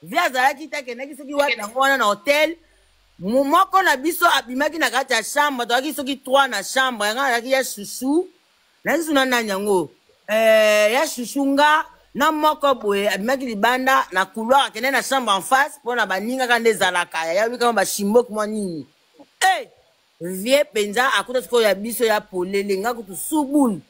via zalaki take naki soki wapi yango wana na hotel moko na biso abimaki na kati ya chambre toaki soki 3 na chambre yanga alaki ya chouchou na biso na nani yango ya chouchou nga na moko boye abimaki libanda na couloir akende na chambre en face mpona baningaka nde ezalaka yayabi kama bashimboki mwa nini vie penza akuta sikoyo ya biso ya polele nga kutu subulu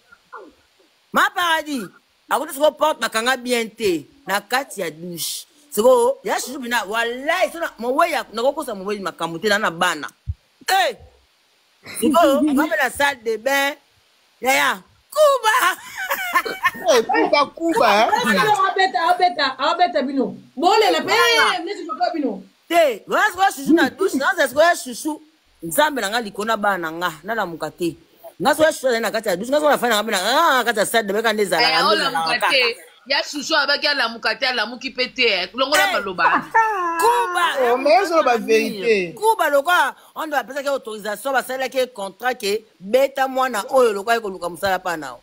ma paradis akuta sikoyo porte bakanga bien te na kati ya douche sikoyo ya chouchou bina walai sona moweya nakokosa moweyi makambo te na bana sikoyo ngape na salle de bain yaya Kuba Kuba abeta bino bole la pe nesi papa bino te wana chouchou na douche na sikoyo chouchou nzambe na nga likona bana nga na mukate nga so ya chouchou na kati ya douche nga so na fana nga na kati ya salle de bain kande ezalaka la mukate ya chouchou abaki la mukate la muki pete longola baloba Kuba mais ça va vérité Kuba loka on doit appeler que autorisation ba sala que contrat que beta mwana oyo loka ekoluka musala pa nao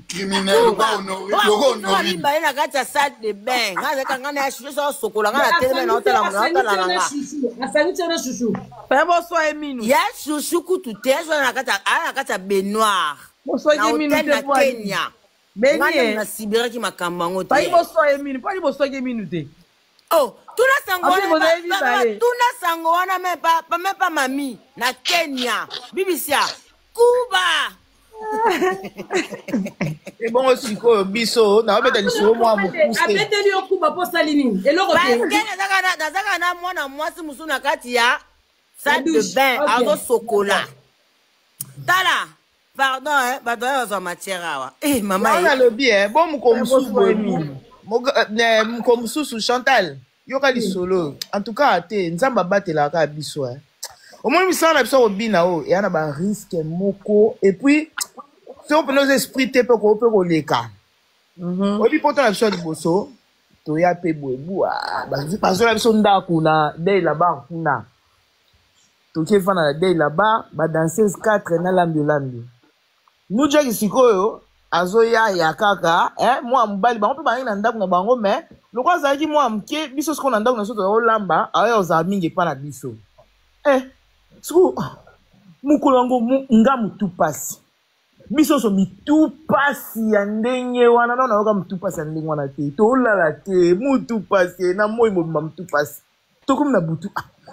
criminel loka honoré ba na kati ya salle de bain nga nga na chouchou so sokola nga na tele na hôtel nga asani tena chouchou pa bo so eminu ya chouchou kutu te so na kati ya baignoire bo so eminu te na Kenya Benye na Sibérie ki makambango te. Pa ibo so eminu, pa ibo so eminu te. Oh, tuna sango wana tuna sango wana mepa mami na Kenya. Bibisia Kuba. Et bon aussi ko biso na obeta liso mo amukuse. Abeteli yo Kuba po salini. Eloko te. Nazaka na mwana mwasi musu na kati ya salle de bain azo sokola. Tala Pardon, pardon, on matière. Eh, maman. On a le bien. Bon, mon sous Chantal. Yoka li solo. En tout cas, te nzamba bate la ka biso. Au moins, il semble que au binao et on a un risque moko. Et puis, si on peut nos esprits te peut qu'on leka. On dit pourtant la chose de bosso. To ya pe boebu. Parce que la chose ndakuna dès là-bas kuna. To ke fana dès là-bas, ba danser 4 na lambi. Nous jaki sikoyo azoya ya kaka moi mbali bango pe bangi na ndako na bango mais lokwa zaki moi mke biso siko na ndako na soto olamba ayo za mingi pa na biso siko mukolo ngo nga mutu pasi biso so mitu pasi ya ndenge wana na yoka mutu pasi ya ndenge wana te to lala te mutu pasi na moi mo mutu pasi to comme na butu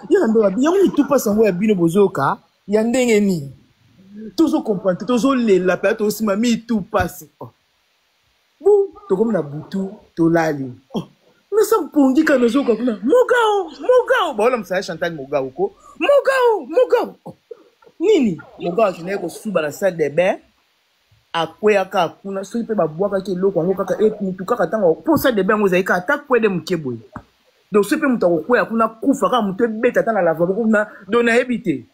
ya ndo ya mutu pasi ngo ya bino bozoka ya ndenge ni toujours comprendre toujours la perte aussi mami tout passe bon to comme na butu to lali mais ça pongi kana zo ka kuna mogao ba msa Chantal mogao ko mogao nini mogao kine ko suba la salle de bain akwe aka kuna so pe ba bwaka ke loko ngo kaka mutu kaka tanga pour salle de bain ngo zaika attaque kwa de mkeboy donc so pe mutu ko kuna kufa ka mutu beta tana la vako kuna dona ebité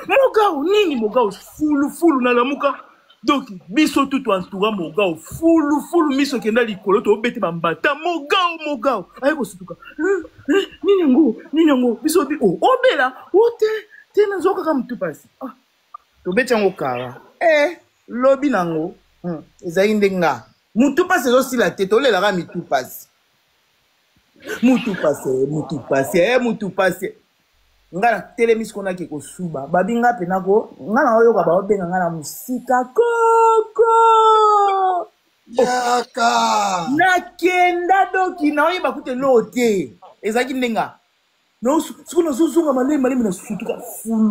Mogao, nini mogao, fulu na la muka. Donc, biso tout entourant mogao, fulu, miso kenda likolo, to bete bambata, mogao. Aye ko sutuka. Nini ngo, biso bi, obela, te na zoka kam tu pasi. To bete ngo kara. Lobi nango, ezali ndenga. Mutu pasi zo sila te, to lela ka mitu pasi. Mutu pasi. Ngana telemis kona ke ko suba babinga penako ngana oyo ka ba obenga ngana musika koko yaka na kenda doki na oyo bakute lote ezaki ndenga no sukuna zuzunga malema na sutuka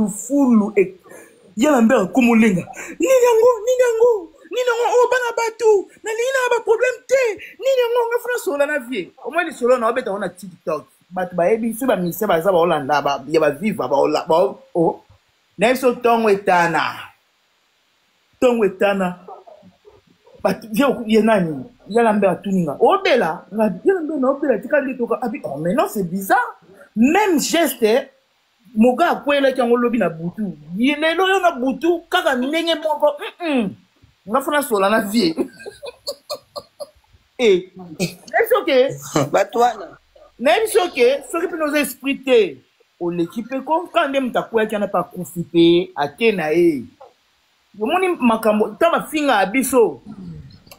fulu yala mbera komolenga ninyango o bana batu na lina ba problème te ninyango ngafuna sola na vie au moins ni solo na obeta on a TikTok but baby so ba mise ba za ba Holanda ba ya ba viva ba Holanda ba neso tongo etana but ye nani yala mbera tuninga obela yala mbera obela tikali toka abi mais non c'est bizarre même geste moga kwela kyango lobi na butu lelo yo na butu kaka ndenge moko ngafuna sola na vie c'est ok batwana même si ok ce qui peut nous expliquer on l'équipe comme quand même ta quoi qui n'a pas confité à tenae yomoni makambo taba finga abiso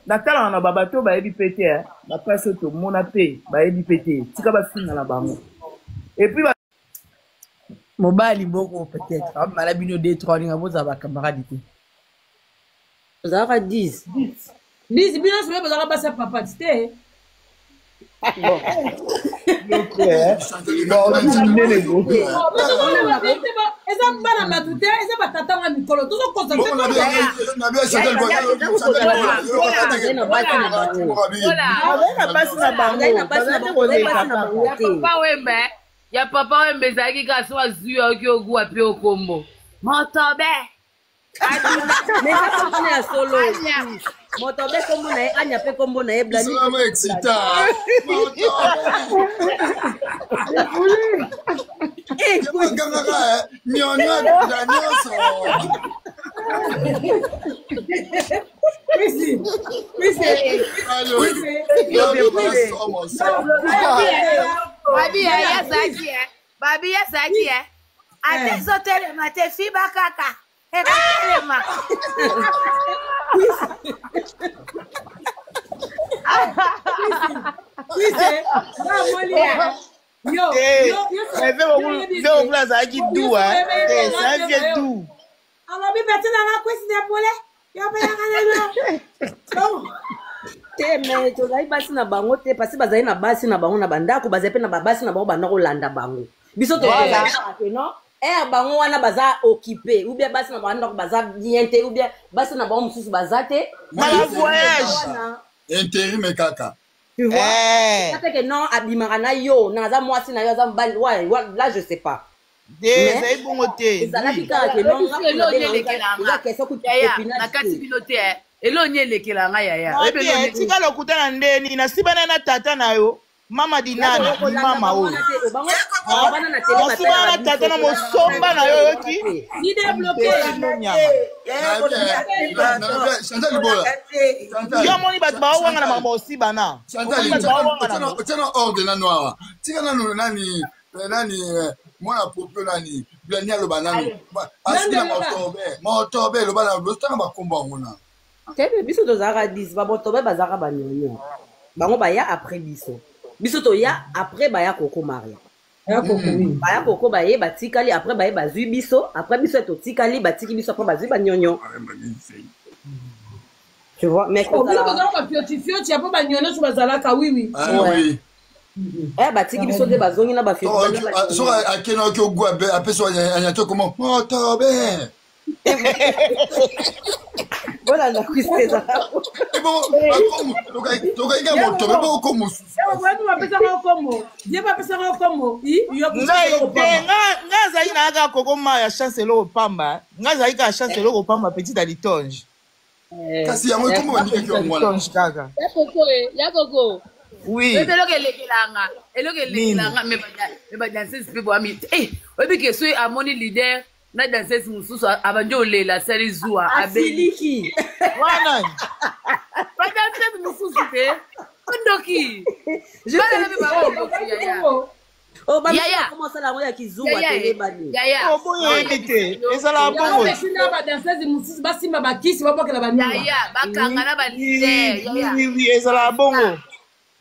natala na babato bayebi pété hein na place to mona pe bayebi pété tika ba finga na bango et puis mobali boko peut-être mala bino 2-3 ninga boza ba camarade te ozalaka 10 bino sobe bazalaka basi ya papa te eza bana bato te eza batatanga mikolo tozokoza ya papa wembe ezalaki kasi wazwi oki oguwa mpe okombo motobe ya solo motobe kombo na ye anya mpe kombo na ye blani babi yasaki ate zotelema te fiba kaka ekatelema azalaki du savie du alobi betinanga kwesi depole te me tozali basi na bango te pasi bazali na basi na bango na bandako bazali mpe na babasi na bango banda kolanda bango biso toke non bango wana baza occupé ou bien basi na bango ndako baza bien te ou bien basi na bango mosusu baza te na voyage intérim kaka tu vois que non abimaka na yo naza mwasi na yo aza mobali là je sais pas ezali bongo te ezalaki kaka ke non na kati bino te eloni elekela nga yaya tika lokuta na ndeni nasibana na tata na yo mama dinani mama oyo nasibana na tata na mosomba na yo yoki yo moni bato baowanga na makambo osibana tena ordre nano awa tika nano nani mwana popio nani blani aloba nano asina motobe eloba na lostanga bakombo yango na te biso tozalaka 10 babotobe bazalaka banyonyo bango baya après biso toya après baya koko maria baya koko baye batikali après baye bazwi biso après biso totikali batiki biso après bazwi banyonyo tu vois mais kozalaka fiotifioti apo banyonyo so bazalaka oui batiki biso te bazongi na so akena oki ogwa apeso anyato komo motobe voilà la tristesse nga azali nayaka kokoma ya chance eloko pamba nga azali kaka chance eloko pamba petit à litonge kasi yango ekombo bandikaki litonge kaka yakoko oui eloko elekelanga me badanseuse mpe boami oyebike so amoni leader na danseuse mosusu abandi olela sali zuwa asiliki wana badanseuse mosusu te ondoki balelabe baondoki yaya oboyebi te ezala bongo badanseuse mosusu basimba bakisi babokela banyaya bakanga na balider ezala bongo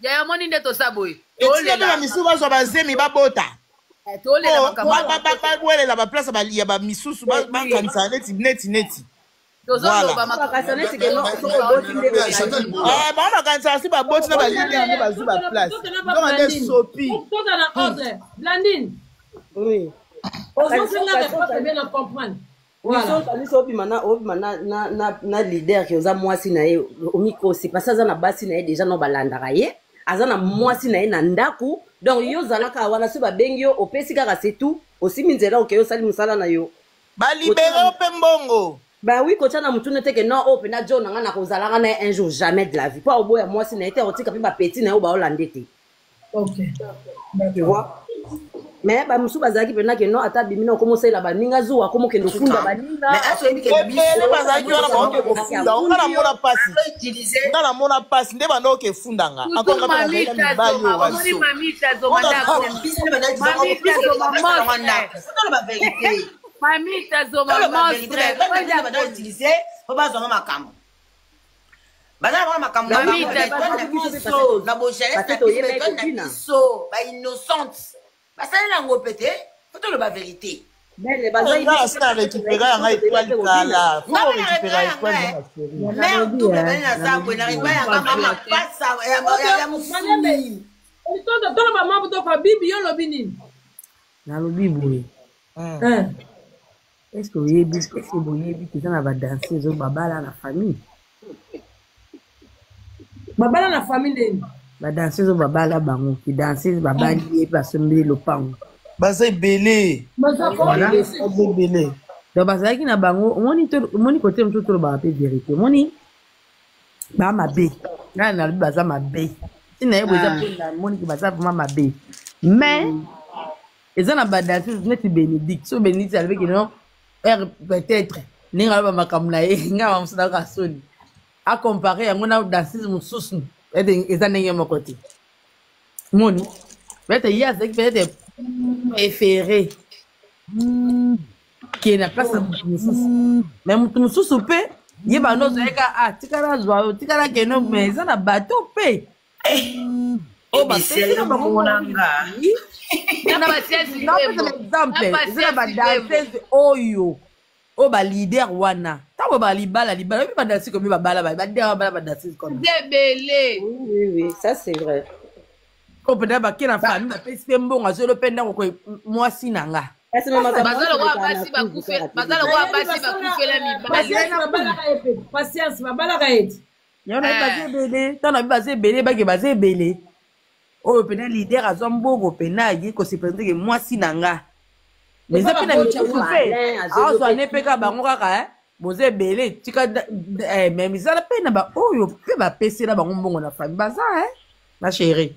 yaya moni nde tosa boye etikana misusu bazwa bazemi babota bawelela baplace ya bamisusu bakanisa neti bango bakanisa si baboti na balide yango bazwi baplace donc nde sopi biso obima na leader ke oza mwasi na ye omikosi pasi aza na basi na ye deja no balandaka ye aza na mwasi na ye na ndako donc yo ozalaka wana so babengi yo opesi kaka c'est tout osimi nzela oke osali mosala na yo balibere ope mbongo oui kotia na mutune te ke non oyo mpena jo nanga na kozalaka na ye un jour jamais de la vie po oboya mwasi na ye te otika mpe bapeti na ye baolande te tu vois mais bamosusu bazalaki mpena ke non ata bimina okomosalela baninga zuwa akomokende ofunda baningaele bazalaki wana baoke kofunda nga namona pasi nga namona pasi nde banda oke efundanga Bazala wana makambo na biso ba innocente basali nango pete foto le ba vérité mais ça récupérer un étoile kala faut récupérer étoile mère tout le bana na sa ko na riba ya mama passa ya musani to ba maman to fa bibi yo lobi nini na lobi boye est-ce que vous avez que ça va danser zo babala na famille babala na famille nini ba danser zo babala bango qui danser babali et pas sommer le pan bazai belé belé donc bazaki na bango moni côté mtoto ba pe vérité moni ba mabe na baza mabe ina yebo za pona moni ki baza vraiment mabe mais ils ont la badance net bénédict so bénédict avec non peut-être ninga ba makamna nga ba msana ka soni a comparer yango na danseuse mususu eza ndenge mo côté moni peut-être il y a peut-être préféré qui n'a pas ça mususu mais mususu pe yeba no zeka tikara zwa tikara keno mais eza na bateau pe oh ba c'est ba monanga na ba siasi exemple eza ba danseuse oyo o ba leader wana tabo ba libala ba danser comme ba bala ba danser comme débélé oui ça c'est vrai ko penda ba kina famille ba pesi mbonga zo lo penda ko moi sinanga bazalo wa basi ba kufela mibali patience babala kaeti yona ba bele tana ba bele ba ke ba bele o penda leader azo mbongo pena yi ko se présenter que moi sinanga mais ça pena mikufe azo anepeka bango kaka boze bele tika mais misala pena ba oyo pe ba pesi na bango mbongo na famille baza ma chérie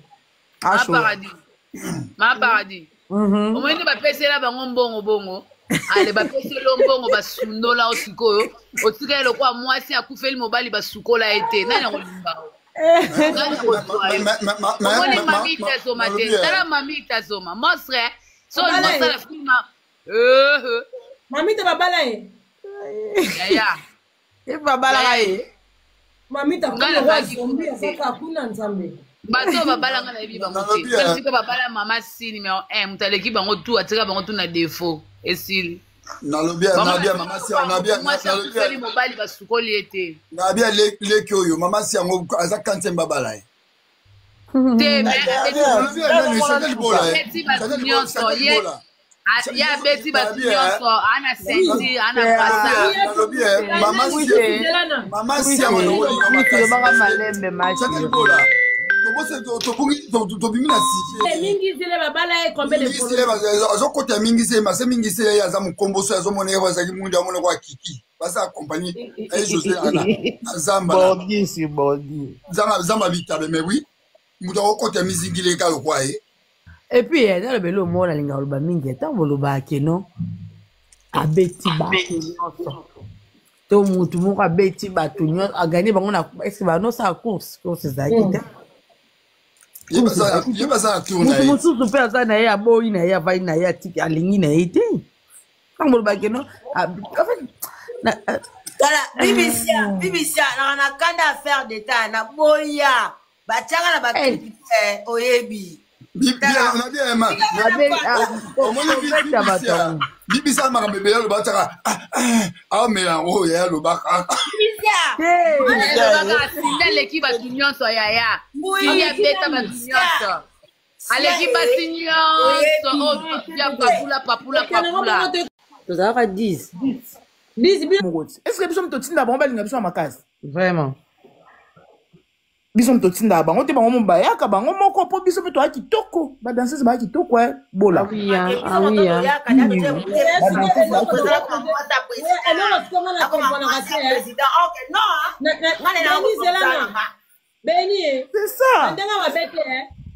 ma paradis au moins ba pesi na bango mbongo ale ba pesi lo mbongo ba sundola osikoyo otika le kwa mwasi akufeli mobali ba sukola ete nani ngolimba mamita zoma monstre so monstre filma mamita babala ye ya e babala ye mamita kuna zombi saka kuna nzambe bato babala ngana ebi bango te siko babala mama sini mais mutaleki bango tout atika bango tout na défaut esili nalobi mama si nalobi mobali basukoli ete nalobi leki oyo mama si yango aza kantie babala ye te ya beti bato nyonso ana senti ana pasa mama si yango malembe tobimi na azokota mingise mase mingise aza mokomboso azomona ye bazalaki mundu amona kwa kiki baza akompagnie josé ana zamba bitabe mais oui mutu akokota mizingile eka lokwa ye et puis dans le belo mona linga oloba mingi ntango oloba keno abeti bato nyonso to mutu moko abeti bato nyonso agani bango na est-ce que banosala course ezalaki te mutu mosusu mpe aza na ye aboyi na ye avai na ye atiki alingi na ye te ntango oloba keno tala bibisia na kanda affaire d'état na boya batiaka na bakripe oyebi bibisa makambo ebele alobaka aomela oyo yaya alobaka asinda aleki bato nyonso yaya abeta bato nyonso aleki basi nyonso ya papula tozalaka 10 est-ce que biso mototinda bango balinga biso ya makasi vraiment biso mototinda bango te bango mobayaka bango moko mpo biso mpe toya kitoko badanseuse baya kitoko bola c'est ça ndenge babete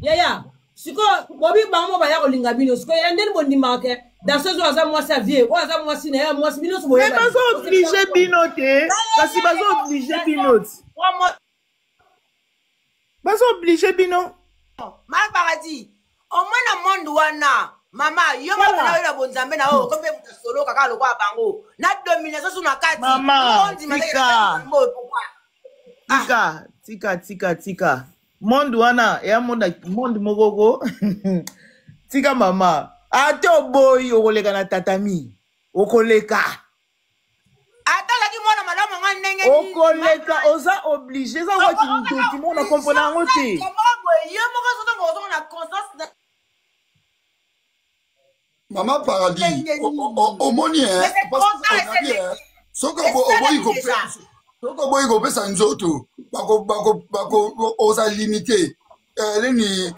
yaya siko bobi bango baya kolinga bino siko ndeni bondimaka ke danseuse oyo aza mwasi ya vie oyo aza mwasi na ye mwasi bino mais bazo oblige bino te kasi bazo oblige bino te bazo oblige bino mala paradis omwana monde wana mama yo mwana oyo na bonzambe na oyo kombe mutu solo kaka lokwa bango na domination sur na kati mama tika tika monde wana ya monde mokoko tika mama ate oboyi okoleka na tatami okoleka atalaki mwana malamu nga ndenge okoleka oza obligé eza waki document na comprendre yango te yo moko soto ngozonga na conscience Maman Paradis, omoni soko boyi ko pesa nzoto bako oza limité leni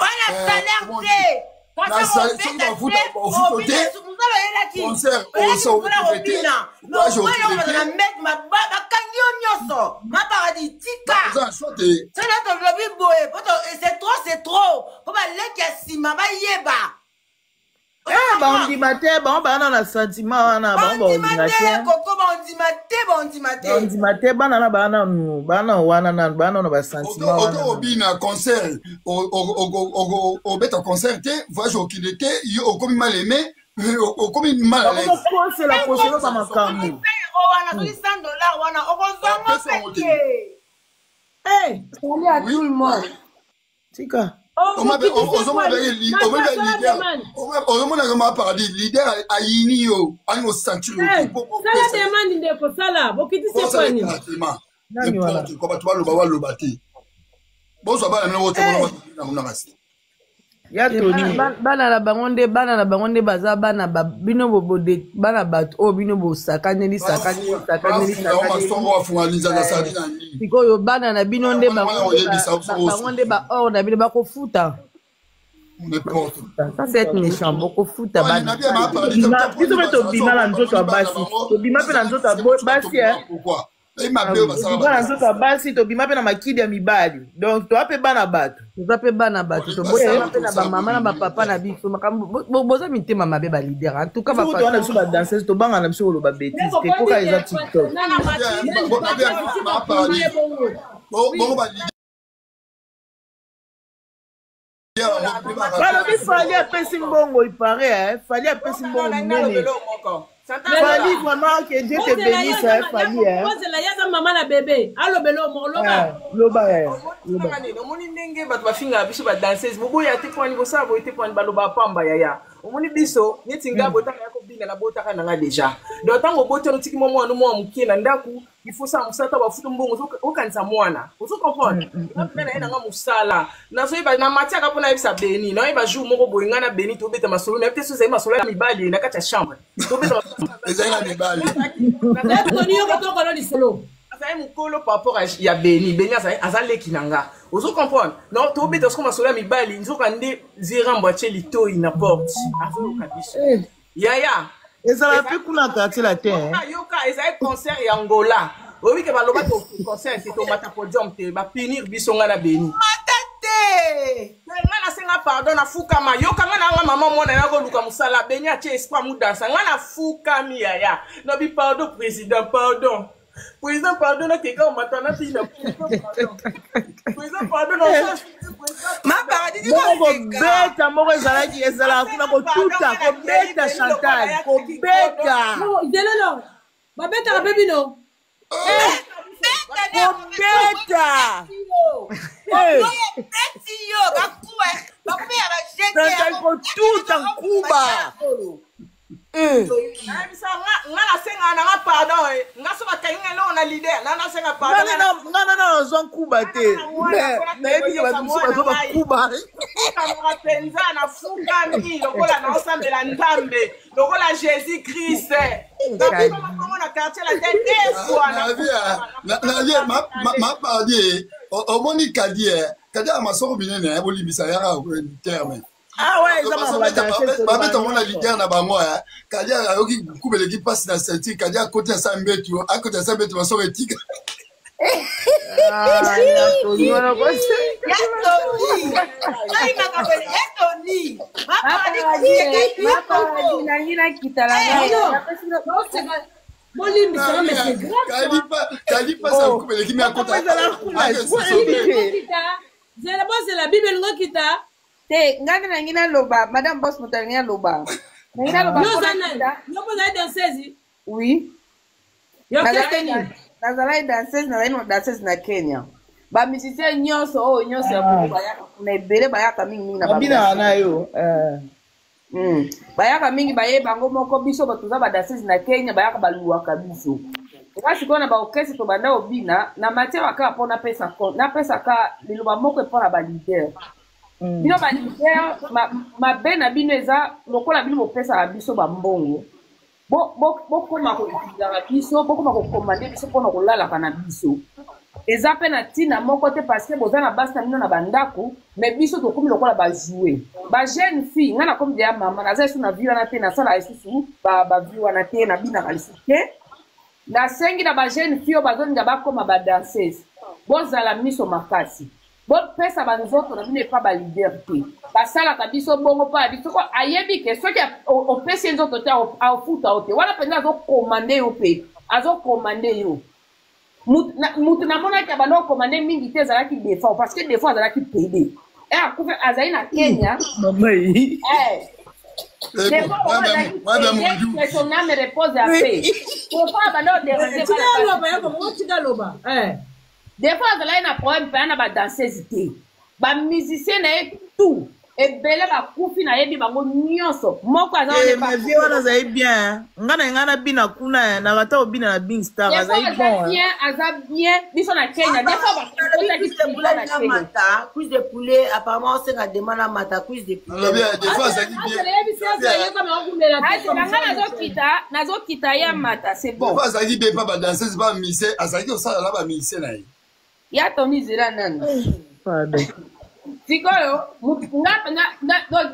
c'est trop bandima te bango bana na sentiment wana bango bandima te bana na bana wana na bana na basentiment wana obina concert obeta concert te voyage okinde te yo okomi mal aimé okomi mal à l'aise okosela koselo ba makambo wana $100 wana okozonga peke salut à tout le monde tika ozomona Paradis leader ayini yo ani osentir sala demande ndeko sala bokitisi kwani ko bato baloba te bozwa bana mena wotemonamasi ya toni bana na bango nde baza bana bino bobode bana bato oyo bino bosakaneli sikoyo bana na bino nde bango nde baor na bino bakofuta ça c'est être méchant bokofuta bana biso mpe tobima na nzoto ya basi tobima mpe na nzoto ya basi na nzoto ya basi tobima mpe na makili ya mibali donc toa mpe bana bato tobosama mpe na bamama na bapapa na biso makambo boza mitema mabe balider en tout cas wana biso badanseuse tobanga na biso koloba bétise te koka eza tiktok balobi fali apesi mbongo ipare fali apesi mbongo minene fali vraiment que Dieu te bénisse fali ozela yaza mama na bébé alobelo moloba loba omoni ndenge bato bafinga biso badanseuse boboya te pwani bosala boye te pwani baloba pamba yaya omoni biso neti nga botaka ya kobinga na botaka nanga deja donc ntango obotela otiki mwa mwana mwa mokie na ndako il faut ça musala bafuta mbongo okanisa mwana ozo comprendre mpe na ye nanga mosala nazoyeba na matiaka mpona yebisa beni naoyeba jour moko boye ngai na beni tobeta masolo nayebi te so ezali masolo ya mibali na kati ya chambre tobeta ezali na mibali tokolo lisolo azali mokolo par rapport ya beni aza leki na nga ozo comprendre non tobeta soko masolo ya mibali nzoka nde zirambo atie litoi na porte azoyoka biso yaya ezala mpe kuna kartier te yoka ezali concert ya ngola oyebi ke baloba concert te tomata podium te bapinir biso nga na beni nga nasenga pardon nafukama yoka nga nanga mama mwana nakoluka mosala beni atie espoir mudansa nga nafukami yaya nobi pardon président pardon nakeka omatana tina président pardon kobeta moko ezalaka kuna kotuta kobeta chantal kobeta zelelo babetaka mpe bino chantal kotuta nkuba nga nasenga nanga pardon nga so bakangi eloko na lider nasenga pardon nga nazwa nkuba te nayebi ke bato mosusu bazwa bakuba kamaka mpenza nafukami lokola naosambela nzambe lokola jésus christ nakomo na quartier la tete Paradis omoni kadi ya masoko minene bolimbisa yaka terme babeta mona lider na bango kadi ayoki kubeleki mpasi na ceinture kadi akoti ya sa mbetu masoko etika kadi mpasi akubeleki me bozela bible ngo kita te ngana nangi naloba madame boss moto alingi naloba nangi naloba yopozali danseuse oui nazalaki danseuse nazali danseuse na Kenya ba musicien nyonso o nyonso ya Congo bayaka kuna ebele bayaka mingi na babina na yo bayaka mingi baye bango moko biso batuza ba danseuse na Kenya bayaka baluwaka biso nga sikoyo na baorchestre to banda obina na matière aka mpona pesa ka liloba moko mpona balider bino balider mabe na bino eza lokola bino bopesaka biso bambongo bokoma koutizaka biso bokoma kokomande biso mpona kolalaka na biso eza mpe na ntina moko te parce boza na basi na bino na bandako mais biso tokomi lokola bajoue bajeune fille nga nakomi deya mama naza esu na vi wana te nasala esusu bavi wana te nabinaka lisusu te nasengi na bajeune fille oyo bazolinga bakoma badanseuse bozala miso makasi bopesa banzoto na bino epa balider te basalaka biso bongo mpo ya biso soko ayebi ke soki opesi ye nzoto te aofuta o te wana mpenza azokomande yo mpe azokomande yo mutu namonaki abanda okomande mingi te ezalaki defort parce que defort azalaki pede akufe azali na Kenya son âme repose à paix. Des fois, il y a un problème, il y a des danseuses, des musiciens, tout. Et belle ba kufi na yebi bango nyonso moko azana ma vie wana za bien ngana bina kuna na kata obina na Bing Star za bon bien biso na Kenya des fois ba cuisse de poulet apparemment c'est la demande à mata cuisse de poulet des fois ça dit bien nazo kita ya mata c'est bon des fois ça dit bien pas danseuse pas misé azaki osala la ba misé na ye ya Tony Zera nani pardon sikoyo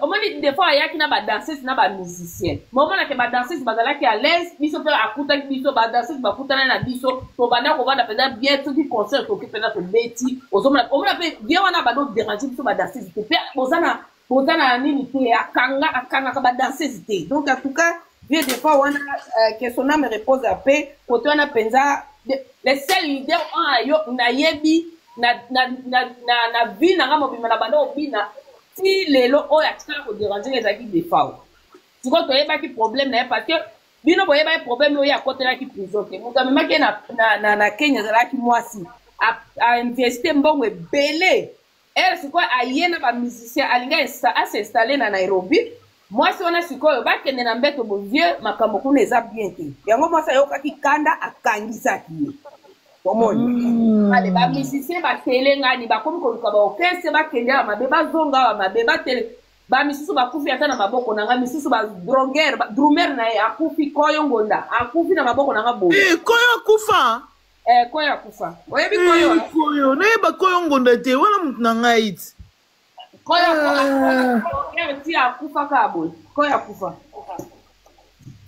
omoni des fois ayaki na badanseuse na bamusicien momonake badanseuse bazalaki à l'aise biso mpe akutaki biso badanseuse bakutana na biso tobanda kovanda mpenza bien soki concert toki mpenza tobeti omona mpe bien wana bando dérange biso badanseuse te mpe boza na nini te akangaka badanseuse te donc en tout cas bien des fois wana que son âme repose à paix kote wana mpenza les seuls leaders oyo nayebi na vie na mobima na banda obina ti lelo oyo atikala kodéranger ezalaki defao sikoyo toyebaki problème na ye parce que bino boyebaki problème oyo akotelaki prison te moto amemaki na Kenya ezalaki mwasi ainvesite mbongo ebele ere sikoyo aye na bamusicien alinga asinstalle na Nairobi mwasi wana sikoyo bakende na mbeto bovieux makambo kuna eza bien te yango mwasi ayokaki kanda akangisaki ye omoni ale bamusicien batele ngani bakomi koluka baorchestre bakende awa mabe bazonga awa mabe batele bamisusu bakufi ata na maboko nanga misusu drummer na ye akufi koyo ngonda akufi na maboko nanga boye koyo akufa koyo akufa oyebi koyo nayeba koyo ngonda te wana mutu na ngai iti koyo ti akufa ka boye koyo akufa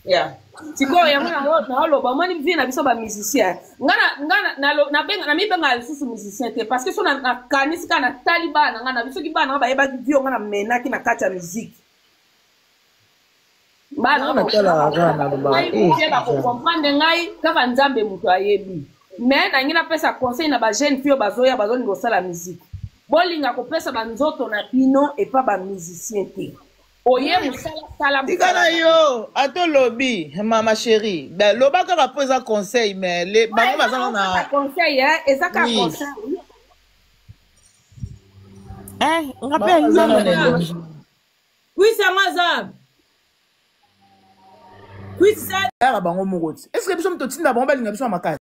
ya sikoyo yango naoloba omoni vie na biso bamusicien nga mibenga lisusu musicien te parce que so nakanisi kaka natali bana nanga na bisoki bana nga bayebaki vie nga namenaki na kati ya musike bakokomprendre ngai kaka nzambe moto ayebi mais nangi napesa conseil na bajeune fille oyo bazoya bazolinga kosala musike bolinga kopesa banzoto na bino epa bamusicien te oye musala tikana yo ato lobi mama chérie ben loba kaka po eza conseil mais le bango bazana na conseil eza ka conseil ngape nzambe kuisanga zambe kuisa yaka bango moko ti est ce que biso moto tinda bango balinga biso na makasi